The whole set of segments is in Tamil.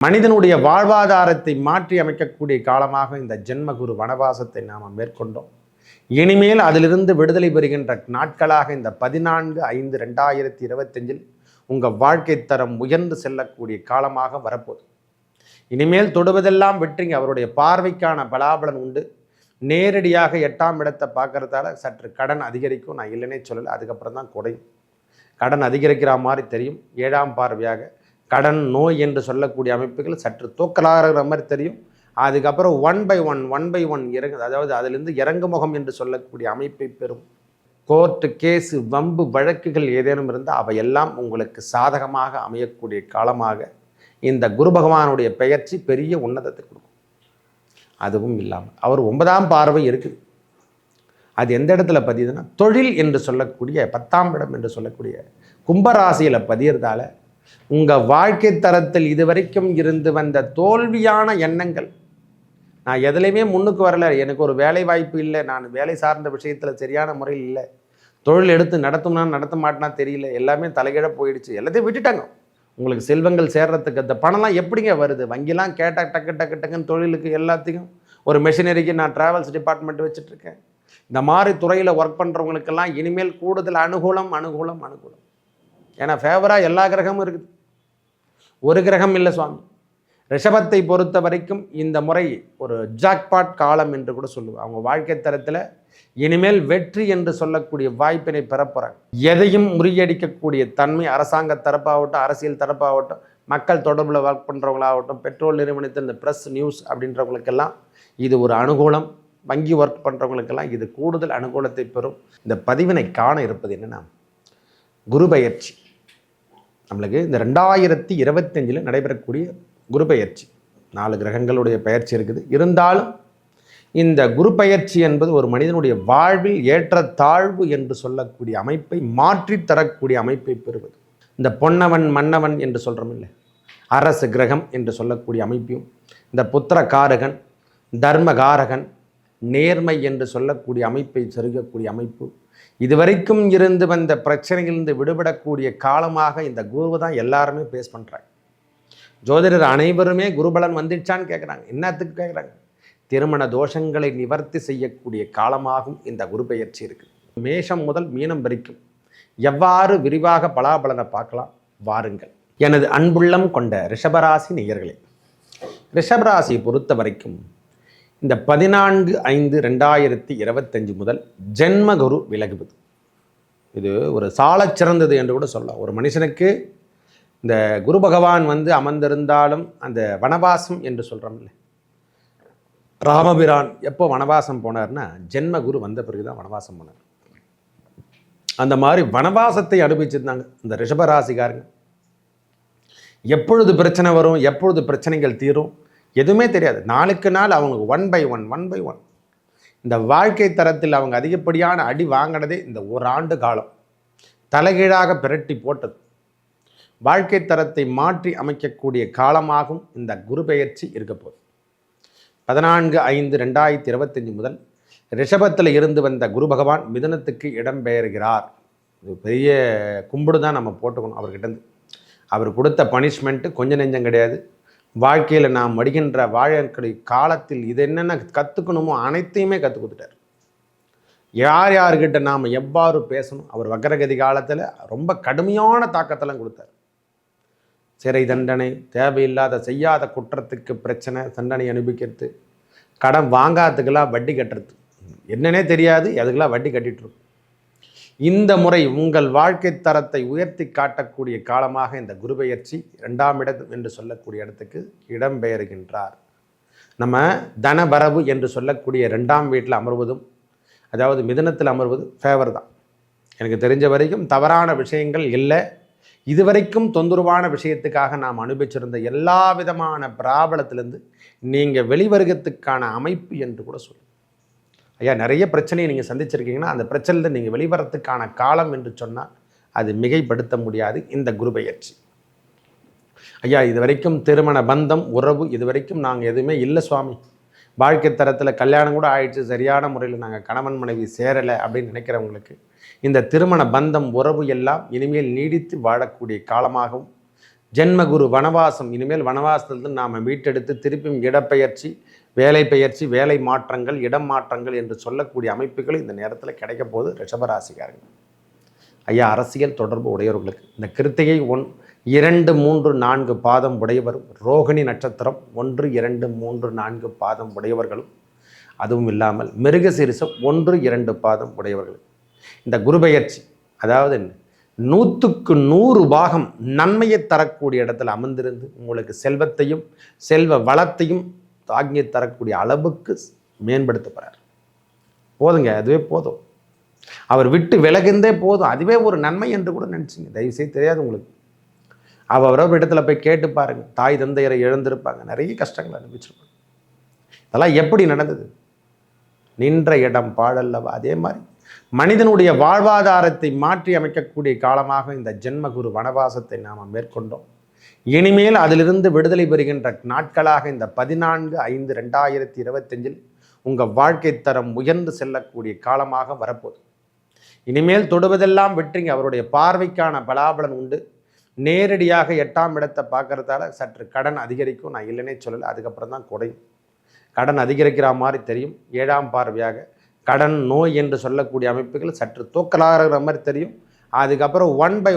மனிதனுடைய வாழ்வாதாரத்தை மாற்றி அமைக்கக்கூடிய காலமாக இந்த ஜென்மகுரு வனவாசத்தை நாம் மேற்கொண்டோம். இனிமேல் அதிலிருந்து விடுதலை பெறுகின்ற நாட்களாக இந்த 14/5/2025 உங்கள் வாழ்க்கை தரம் உயர்ந்து செல்லக்கூடிய காலமாக வரப்போகுது. இனிமேல் தொடுவதெல்லாம் வெற்றிங்க. அவருடைய பார்வைக்கான பலாபலன் உண்டு. நேரடியாக 8ஆம் இடத்தை பார்க்கறதால சற்று கடன் அதிகரிக்கும். நான் இல்லைன்னே சொல்லலை, அதுக்கப்புறம் தான் குறையும். கடன் அதிகரிக்கிற மாதிரி தெரியும். 7ஆம் பார்வையாக கடன் நோய் என்று சொல்லக்கூடிய அமைப்புகள் சற்று தூக்கலாகிற மாதிரி தெரியும். அதுக்கப்புறம் 1/1 இறங்கு, அதாவது அதிலிருந்து இறங்கு முகம் என்று சொல்லக்கூடிய அமைப்பை பெறும். கோர்ட்டு கேஸு வம்பு வழக்குகள் ஏதேனும் இருந்தால் அவையெல்லாம் உங்களுக்கு சாதகமாக அமையக்கூடிய காலமாக இந்த குரு பகவானுடைய பெயர்ச்சி பெரிய உன்னதத்தை கொடுக்கும். அதுவும் இல்லாமல் அவர் 9ஆம் பார்வை இருக்குது. அது எந்த இடத்துல பதியுதுன்னா தொழில் என்று சொல்லக்கூடிய 10ஆம் இடம் என்று சொல்லக்கூடிய கும்பராசியில் பதியறதால உங்கள் வாழ்க்கை தரத்தில் இதுவரைக்கும் இருந்து வந்த தோல்வியான எண்ணங்கள், நான் எதுலேயுமே முன்னுக்கு வரல, எனக்கு ஒரு வேலை வாய்ப்பு இல்லை, நான் வேலை சார்ந்த விஷயத்தில் சரியான முறையில் இல்லை, தொழில் எடுத்து நடத்தும்னா நடத்த மாட்டேனா தெரியல, எல்லாமே தலைகீழ போயிடுச்சு, எல்லாத்தையும் விட்டுட்டாங்க. உங்களுக்கு செல்வங்கள் சேர்றதுக்கு அந்த பணம்லாம் எப்படிங்க வருது? வங்கிலாம் கேட்டால் டக்கு டக்கு டக்குன்னு தொழிலுக்கு எல்லாத்தையும் ஒரு மெஷினரிக்கு நான் ட்ராவல்ஸ் டிபார்ட்மெண்ட் வச்சுட்ருக்கேன். இந்த மாதிரி துறையில் ஒர்க் பண்ணுறவங்களுக்கெல்லாம் இனிமேல் கூடுதல் அனுகூலம். ஏன்னா ஃபேவராக எல்லா கிரகமும் இருக்குது, ஒரு கிரகம் இல்லை சுவாமி. ரிஷபத்தை பொறுத்த வரைக்கும் இந்த முறை ஒரு ஜாக்பாட் காலம் என்று கூட சொல்லுவாங்க. அவங்க வாழ்க்கை தரத்தில் இனிமேல் வெற்றி என்று சொல்லக்கூடிய வாய்ப்பினை பெறப்போகிறாங்க. எதையும் முறியடிக்கக்கூடிய தன்மை அரசாங்க தரப்பாகட்டும், அரசியல் தரப்பாகட்டும், மக்கள் தொடர்பில் ஒர்க் பண்ணுறவங்களாகட்டும், பெட்ரோல் நிறுவனத்தில் இந்த ப்ரெஸ் நியூஸ் அப்படின்றவங்களுக்கெல்லாம் இது ஒரு அனுகூலம். வங்கி ஒர்க் பண்ணுறவங்களுக்கெல்லாம் இது கூடுதல் அனுகூலத்தை பெறும். இந்த பதிவினை காண இருப்பது என்னென்னா குரு பயிற்சி. நம்மளுக்கு இந்த 2025 நடைபெறக்கூடிய குரு பயிற்சி 4 கிரகங்களுடைய பயிற்சி இருக்குது. இருந்தாலும் இந்த குரு பயிற்சி என்பது ஒரு மனிதனுடைய வாழ்வில் ஏற்ற தாழ்வு என்று சொல்லக்கூடிய அமைப்பை மாற்றி தரக்கூடிய அமைப்பை பெறுவது. இந்த பொன்னவன் மன்னவன் என்று சொல்கிறோம் இல்லை, அரசு கிரகம் என்று சொல்லக்கூடிய அமைப்பையும், இந்த புத்திரகாரகன், தர்மகாரகன், நேர்மை என்று சொல்லக்கூடிய அமைப்பை செருகக்கூடிய அமைப்பு, இதுவரைக்கும் இருந்து வந்த பிரச்சனைகளிலிருந்து விடுபடக்கூடிய காலமாக இந்த குருவை தான் எல்லாருமே பேஸ் பண்ணுறாங்க. ஜோதிடர் அனைவருமே குருபலன் வந்துடுச்சான்னு கேட்குறாங்க. என்னத்துக்கு கேட்குறாங்க? திருமண தோஷங்களை நிவர்த்தி செய்யக்கூடிய காலமாகவும் இந்த குரு பெயர்ச்சி இருக்குது. மேஷம் முதல் மீனம் வரைக்கும் எவ்வாறு விரிவாக பலாபலனை பார்க்கலாம் வாருங்கள். எனது அன்புள்ளம் கொண்ட ரிஷபராசி நேயர்களே, ரிஷபராசியை பொறுத்த வரைக்கும் இந்த 14/5/2025 முதல் ஜென்மகுரு விலகுவது இது ஒரு சாலச் சிறந்தது என்று கூட சொல்லலாம். ஒரு மனுஷனுக்கு இந்த குரு பகவான் அமர்ந்திருந்தாலும் அந்த வனவாசம் என்று சொல்கிறோம் இல்லை, ராமபிரான் எப்போ வனவாசம் போனார்னா ஜென்மகுரு வந்த பிறகு தான் வனவாசம் போனார். அந்த மாதிரி வனவாசத்தை அனுபவிச்சிருந்தாங்க இந்த ரிஷபராசிக்காரங்க. எப்பொழுது பிரச்சனை வரும், எப்பொழுது பிரச்சனைகள் தீரும் எதுவுமே தெரியாது. நாளுக்கு நாள் அவங்களுக்கு 1/1 இந்த வாழ்க்கை தரத்தில் அவங்க அதிகப்படியான அடி வாங்கினதே இந்த ஒரு ஆண்டு காலம் தலைகீழாக பிரட்டி போட்டது. வாழ்க்கை தரத்தை மாற்றி அமைக்கக்கூடிய காலமாகவும் இந்த குரு பெயர்ச்சி இருக்க போகுது. 14/5/2025 முதல் ரிஷபத்தில் இருந்து வந்த குரு பகவான் மிதுனத்துக்கு இடம்பெயர்கிறார். இது பெரிய கும்பிடு தான் நம்ம போட்டுக்கணும் அவர்கிட்டருந்து. அவர் கொடுத்த பனிஷ்மெண்ட்டு கொஞ்சம் நெஞ்சம் கிடையாது. வாழ்க்கையில் நாம் மடிகின்ற வாழக்கூடிய காலத்தில் இது என்னென்ன கற்றுக்கணுமோ அனைத்தையுமே கற்றுக் கொடுத்துட்டார். யார்கிட்ட நாம் எவ்வாறு பேசணும், அவர் வக்கரகதி காலத்தில் ரொம்ப கடுமையான தாக்கத்தெல்லாம் கொடுத்தார். சிறை தண்டனை, தேவையில்லாத செய்யாத குற்றத்துக்கு பிரச்சனை, தண்டனை அனுபவிக்கிறது, கடன் வாங்காததுக்கெல்லாம் வட்டி கட்டுறது, என்னன்னே தெரியாது அதுக்கெல்லாம் வட்டி கட்டிகிட்ருக்கும். இந்த முறை உங்கள் வாழ்க்கை தரத்தை உயர்த்தி காட்டக்கூடிய காலமாக இந்த குரு பெயர்ச்சி 2ஆம் இடம் என்று சொல்லக்கூடிய இடத்துக்கு இடம்பெயர்கின்றார். நம்ம தனவரவு என்று சொல்லக்கூடிய 2ஆம் வீட்டில் அமர்வதும், அதாவது மிதுனத்தில் அமர்வது ஃபேவர் தான். எனக்கு தெரிஞ்ச வரைக்கும் தவறான விஷயங்கள் இல்லை. இதுவரைக்கும் தொந்தரவான விஷயத்துக்காக நாம் அனுபவிச்சிருந்த எல்லா விதமான பிராபலத்திலேருந்து நீங்கள் வெளிவருகத்துக்கான அமைப்பு என்று கூட சொல்லுங்கள். ஐயா, நிறைய பிரச்சனையை நீங்கள் சந்திச்சிருக்கீங்கன்னா அந்த பிரச்சனையில் நீங்கள் வெளிவரத்துக்கான காலம் என்று சொன்னால் அது மிகைப்படுத்த முடியாது இந்த குரு பெயர்ச்சி. ஐயா, இது வரைக்கும் திருமண பந்தம் உறவு இது வரைக்கும் நாங்கள் எதுவுமே இல்லை சுவாமி, வாழ்க்கை தரத்தில் கல்யாணம் கூட ஆயிடுச்சு, சரியான முறையில் நாங்கள் கணவன் மனைவி சேரலை அப்படின்னு நினைக்கிறவங்களுக்கு இந்த திருமண பந்தம் உறவு எல்லாம் இனிமேல் நீடித்து வாழக்கூடிய காலமாகவும் ஜென்மகுரு வனவாசம், இனிமேல் வனவாசத்திலிருந்து நாம் மீட்டெடுத்து திருப்பியும் இடப்பெயர்ச்சி, வேலை பெயர்ச்சி, வேலை மாற்றங்கள், இடம் மாற்றங்கள் என்று சொல்லக்கூடிய அமைப்புகள் இந்த நேரத்தில் கிடைக்க போது ரிஷபராசிக்காரங்க. ஐயா, அரசியல் தொடர்பு உடையவர்களுக்கு இந்த கிருத்திகை 2, 3, 4 பாதம் உடையவரும், ரோகிணி நட்சத்திரம் 1, 2, 3, 4 பாதம் உடையவர்களும், அதுவும் இல்லாமல் மிருகசீரிசம் 1, 2 பாதம் உடையவர்கள் இந்த குருபெயர்ச்சி, அதாவது 100க்கு 100 பாகம் நன்மையை தரக்கூடிய இடத்துல அமர்ந்திருந்து உங்களுக்கு செல்வத்தையும் செல்வ வளத்தையும் தாங்கி தரக்கூடிய அளவுக்கு மேம்படுத்த போகிறார். போதுங்க, அதுவே போதும். அவர் விட்டு விலகுந்தே போதும், அதுவே ஒரு நன்மை என்று கூட நினச்சிங்க. தயவுசெய்து தெரியாது உங்களுக்கு. அவரவர் இடத்துல போய் கேட்டு பாருங்க. தாய் தந்தையரை இழந்திருப்பாங்க, நிறைய கஷ்டங்கள் அனுபவிச்சிருப்பாங்க. இதெல்லாம் எப்படி நடந்தது? நின்ற இடம் பாழல்லவா? அதே மாதிரி மனிதனுடைய வாழ்வாதாரத்தை மாற்றி அமைக்கக்கூடிய காலமாக இந்த ஜென்மகுரு வனவாசத்தை நாம் மேற்கொண்டோம். இனிமேல் அதிலிருந்து விடுதலை பெறுகின்ற நாட்களாக இந்த 14/5/2025 உங்கள் வாழ்க்கை தரம் உயர்ந்து செல்லக்கூடிய காலமாக வரப்போகுது. இனிமேல் தொடுவதெல்லாம் வெற்றிங்க. அவருடைய பார்வைக்கான பலாபலன் உண்டு. நேரடியாக 8ஆம் இடத்தை பார்க்கறதால சற்று கடன் அதிகரிக்கும். நான் இல்லைன்னே சொல்லலை, அதுக்கப்புறம் தான் குறையும். கடன் அதிகரிக்கிற மாதிரி தெரியும். 7ஆம் பார்வையாக கடன் நோய் என்று சொல்லக்கூடிய அமைப்புகள் சற்று தூக்கலாகிற மாதிரி தெரியும். அதுக்கப்புறம் 1 by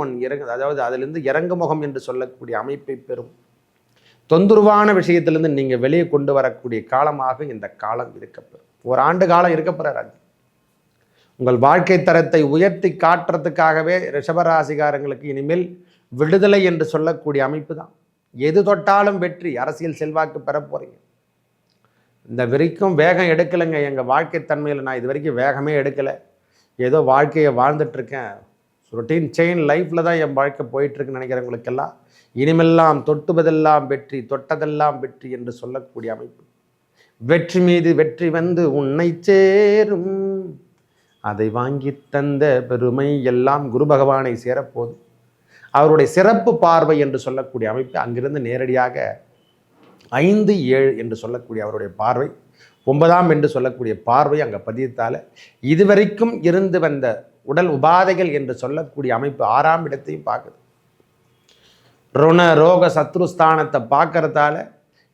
1 இறங்கு, அதாவது அதிலிருந்து இறங்கு முகம் என்று சொல்லக்கூடிய அமைப்பை பெறும். தொந்தரவான விஷயத்திலிருந்து நீங்கள் வெளியே கொண்டு வரக்கூடிய காலமாக இந்த காலம் இருக்கப்பெறும். 1 ஆண்டு காலம் இருக்கப்பெறாது. உங்கள் வாழ்க்கை தரத்தை உயர்த்தி காட்டுறதுக்காகவே ரிஷபராசிகாரங்களுக்கு இனிமேல் விடுதலை என்று சொல்லக்கூடிய அமைப்பு தான். எது தொட்டாலும் வெற்றி, அரசியல் செல்வாக்கு பெற போகிறீங்க. இந்த வரைக்கும் வேகம் எடுக்கலைங்க எங்கள் வாழ்க்கை தன்மையில். நான் இது வரைக்கும் வேகமே எடுக்கலை, ஏதோ வாழ்க்கையை வாழ்ந்துட்டுருக்கேன், ரொட்டீன் செயின் லைஃப்பில் தான் என் வாழ்க்கை போயிட்டுருக்குன்னு நினைக்கிறவங்களுக்கெல்லாம் இனிமெல்லாம் தொட்டுவதெல்லாம் வெற்றி, தொட்டதெல்லாம் வெற்றி என்று சொல்லக்கூடிய அமைப்பு. வெற்றி மீது வெற்றி வந்து உன்னை சேரும், அதை வாங்கி தந்த பெருமை எல்லாம் குரு பகவானை சேரப்போது. அவருடைய சிறப்பு பார்வை என்று சொல்லக்கூடிய அமைப்பு அங்கிருந்து நேரடியாக 5, 7 என்று சொல்லக்கூடிய அவருடைய பார்வை, 9ஆம் என்று சொல்லக்கூடிய பார்வை அங்கே பதியத்தால் இதுவரைக்கும் இருந்து வந்த உடல் உபாதைகள் என்று சொல்லக்கூடிய அமைப்பு 6ஆம் இடத்தையும் பார்க்குது. ருண ரோக சத்ருஸ்தானத்தை பார்க்கறதால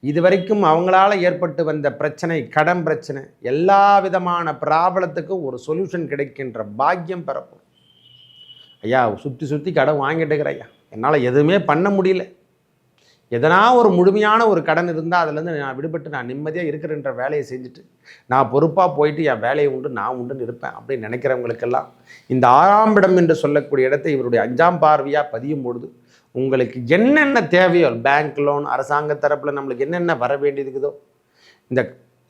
இதுவரைக்கும் அவங்களால ஏற்பட்டு வந்த பிரச்சனை, கடன் பிரச்சனை, எல்லா விதமான பிராபலத்துக்கும் ஒரு சொல்யூஷன் கிடைக்கின்ற பாக்கியம் பெறப்போம். ஐயா, சுற்றி கடன் வாங்கிட்டுக்கிற ஐயா, என்னால் எதுவுமே பண்ண முடியல, எதனா ஒரு முழுமையான ஒரு கடன் இருந்தால் அதுலேருந்து நான் விடுபட்டு நான் நிம்மதியாக இருக்கிறன்ற வேலையை செஞ்சுட்டு நான் பொறுப்பாக போயிட்டு என் வேலையை உண்டு நான் உண்டுன்னு இருப்பேன் அப்படின்னு நினைக்கிறவங்களுக்கெல்லாம் இந்த 6ஆம் இடம் என்று சொல்லக்கூடிய இடத்தை இவருடைய 5ஆம் பார்வையாக பதியும் பொழுது உங்களுக்கு என்னென்ன தேவையோ, பேங்க் லோன், அரசாங்க தரப்பில் நம்மளுக்கு என்னென்ன வர வேண்டியதுக்குதோ, இந்த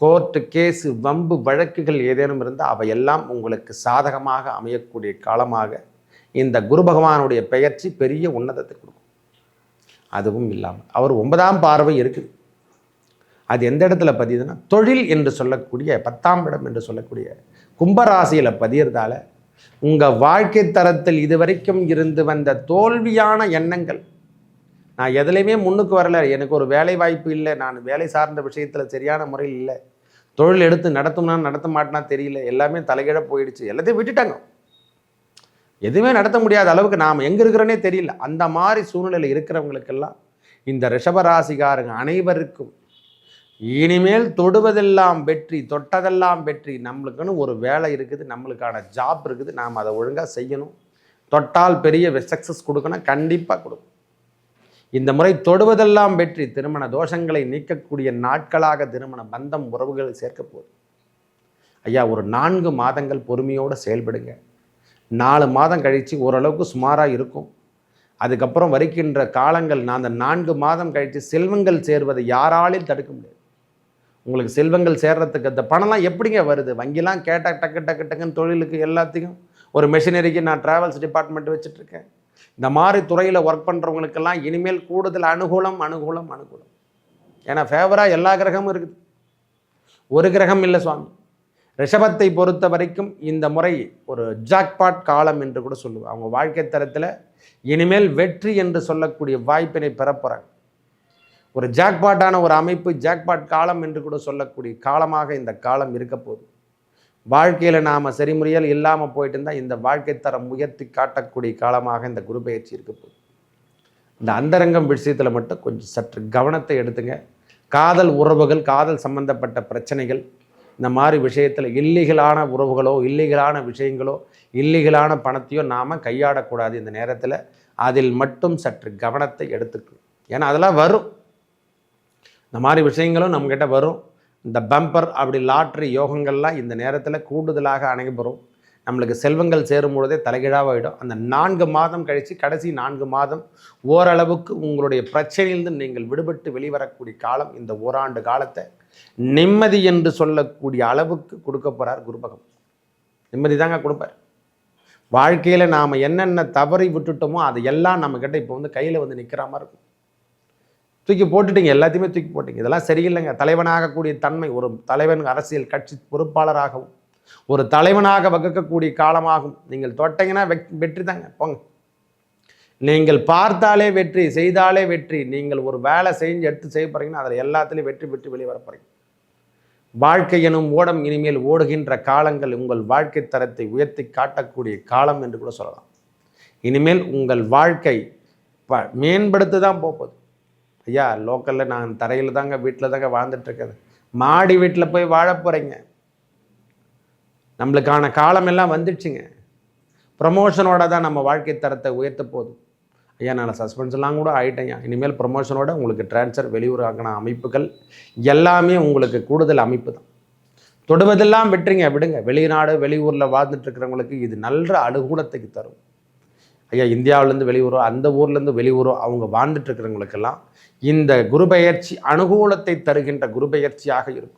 கோர்ட்டு கேஸு வம்பு வழக்குகள் ஏதேனும் இருந்தால் அவையெல்லாம் உங்களுக்கு சாதகமாக அமையக்கூடிய காலமாக இந்த குரு பகவானுடைய பெயர்ச்சி பெரிய உன்னதத்தை கொடுக்கும். அதுவும் இல்லாமல் அவர் 9ஆம் பார்வை இருக்குது. அது எந்த இடத்துல பதியுதுன்னா தொழில் என்று சொல்லக்கூடிய 10ஆம் இடம் என்று சொல்லக்கூடிய கும்பராசியில் பதியறதால உங்கள் வாழ்க்கை தரத்தில் இதுவரைக்கும் இருந்து வந்த தோல்வியான எண்ணங்கள், நான் எதுலையுமே முன்னுக்கு வரல, எனக்கு ஒரு வேலை வாய்ப்பு இல்லை, நான் வேலை சார்ந்த விஷயத்தில் சரியான முறையில் இல்லை, தொழில் எடுத்து நடத்தும்னா நடத்த மாட்டேன்னா தெரியல, எல்லாமே தலைகீழ போயிடுச்சு, எல்லாத்தையும் விட்டுட்டாங்க, எதுவுமே நடத்த முடியாத அளவுக்கு நாம் எங்கே இருக்கிறோன்னே தெரியல. அந்த மாதிரி சூழ்நிலையில் இருக்கிறவங்களுக்கெல்லாம் இந்த ரிஷபராசிகாரங்க அனைவருக்கும் இனிமேல் தொடுவதெல்லாம் வெற்றி, தொட்டதெல்லாம் வெற்றி. நம்மளுக்குன்னு ஒரு வேலை இருக்குது, நம்மளுக்கான ஜாப் இருக்குது, நாம் அதை ஒழுங்காக செய்யணும். தொட்டால் பெரிய சக்ஸஸ் கொடுக்கணும், கண்டிப்பாக கொடுக்கும். இந்த முறை தொடுவதெல்லாம் வெற்றி, திருமண தோஷங்களை நீக்கக்கூடிய நாட்களாக திருமண பந்தம் உறவுகளை சேர்க்க போகுது. ஐயா, ஒரு 4 மாதங்கள் பொறுமையோடு செயல்படுங்க. 4 மாதம் கழித்து ஓரளவுக்கு சுமாராக இருக்கும். அதுக்கப்புறம் வருகின்ற காலங்கள், நான் அந்த 4 மாதம் கழித்து செல்வங்கள் சேர்வதை யாராலையும் தடுக்க முடியாது. உங்களுக்கு செல்வங்கள் சேர்றதுக்கு அந்த பணம்லாம் எப்படிங்க வருது? வங்கிலாம் கேட்டால் டக்கு டக்கு டக்குன்னு தொழிலுக்கு எல்லாத்தையும், ஒரு மெஷினரிக்கு நான் ட்ராவல்ஸ் டிபார்ட்மெண்ட் வச்சுட்ருக்கேன். இந்த மாதிரி துறையில் ஒர்க் பண்ணுறவங்களுக்கெல்லாம் இனிமேல் கூடுதல் அனுகூலம். ஏன்னா ஃபேவராக எல்லா கிரகமும் இருக்குது, ஒரு கிரகம் இல்லை சுவாமி. ரிஷபத்தை பொறுத்த வரைக்கும் இந்த முறை ஒரு ஜாக்பாட் காலம் என்று கூட சொல்லுவாங்க. அவங்க வாழ்க்கை தரத்தில் இனிமேல் வெற்றி என்று சொல்லக்கூடிய வாய்ப்பினை பெறப்போகிறாங்க. ஒரு ஜாக்பாட்டான ஒரு அமைப்பு, ஜாக்பாட் காலம் என்று கூட சொல்லக்கூடிய காலமாக இந்த காலம் இருக்க போகுது. வாழ்க்கையில் நாம் சரிமுறையில் இல்லாமல் போயிட்டு இருந்தால் இந்த வாழ்க்கை தரம் உயர்த்தி காட்டக்கூடிய காலமாக இந்த குரு பெயர்ச்சி இருக்க போகுது. இந்த அந்தரங்கம் விஷயத்தில் மட்டும் கொஞ்சம் சற்று கவனத்தை எடுத்துங்க. காதல் உறவுகள், காதல் சம்பந்தப்பட்ட பிரச்சனைகள், இந்த மாதிரி விஷயத்தில் இல்லீகலான உறவுகளோ, இல்லீகலான விஷயங்களோ, இல்லீகலான பணத்தையோ நாம் கையாடக்கூடாது. இந்த நேரத்தில் அதில் மட்டும் சற்று கவனத்தை எடுத்துக்கணும். ஏன்னா அதெல்லாம் வரும், இந்த மாதிரி விஷயங்களும் நம்மக்கிட்ட வரும். இந்த பம்பர் அப்படி லாட்ரி யோகங்கள்லாம் இந்த நேரத்தில் கூடுதலாக அணைபெறும். நம்மளுக்கு செல்வங்கள் சேரும் பொழுதே தலைகீழாகிடும். அந்த 4 மாதம் கழித்து கடைசி 4 மாதம் ஓரளவுக்கு உங்களுடைய பிரச்சனையிலிருந்து நீங்கள் விடுபட்டு வெளிவரக்கூடிய காலம். இந்த ஓராண்டு காலத்தை நிம்மதி என்று சொல்லக்கூடிய அளவுக்கு கொடுக்க போகிறார் குரு பகவான். நிம்மதி தாங்க கொடுப்பார். வாழ்க்கையில் நாம் என்னென்ன தவறி விட்டுட்டோமோ அதையெல்லாம் நம்மக்கிட்ட இப்போ வந்து கையில் வந்து நிற்கிற மாதிரி இருக்கும். தூக்கி போட்டுட்டீங்க, எல்லாத்தையுமே தூக்கி போட்டீங்க. இதெல்லாம் சரியில்லைங்க. தலைவனாகக்கூடிய தன்மை, ஒரு தலைவன் அரசியல் கட்சி பொறுப்பாளராகவும் ஒரு தலைவனாக வகுக்கக்கூடிய காலமாகும். நீங்கள் தொட்டீங்கன்னா வெற்றி தாங்க, போங்க. நீங்கள் பார்த்தாலே வெற்றி, செய்தாலே வெற்றி. நீங்கள் ஒரு வேலை செஞ்சு எடுத்து செய்ய போகிறீங்கன்னா அதில் எல்லாத்துலேயும் வெற்றி பெற்று வெளியே வர போகிறீங்க. வாழ்க்கை எனும் ஓடம் இனிமேல் ஓடுகின்ற காலங்கள் உங்கள் வாழ்க்கை தரத்தை உயர்த்தி காட்டக்கூடிய காலம் என்று கூட சொல்லலாம். இனிமேல் உங்கள் வாழ்க்கை மேம்படுத்த தான் போகுது. ஐயா, லோக்கலில் நான் தரையில் தாங்க, வீட்டில் தாங்க வாழ்ந்துட்டுருக்கேன். மாடி வீட்டில் போய் வாழ போகிறீங்க. நம்மளுக்கான காலம் எல்லாம் வந்துடுச்சுங்க. ப்ரமோஷனோட தான் நம்ம வாழ்க்கை தரத்தை உயர்த்த போகுது. ஐயா, நான் சஸ்பென்ஸ்லாம் கூட ஆகிட்டேன். இனிமேல் ப்ரமோஷனோட உங்களுக்கு ட்ரான்ஸ்ஃபர், வெளியூர் ஆக்கின அமைப்புகள் எல்லாமே உங்களுக்கு கூடுதல் அமைப்பு தான். தொடுவதெல்லாம் வெற்றிங்க, விடுங்க. வெளிநாடு வெளியூரில் வாழ்ந்துட்டுருக்கிறவங்களுக்கு இது நல்ல அனுகூலத்துக்கு தரும். ஐயா, இந்தியாவிலேருந்து வெளியூரோ, அந்த ஊர்லேருந்து வெளியூரோ அவங்க வாழ்ந்துட்டுருக்கிறவங்களுக்கெல்லாம் இந்த குரு பெயர்ச்சி அனுகூலத்தை தருகின்ற குரு பெயர்ச்சியாக இருக்கும்.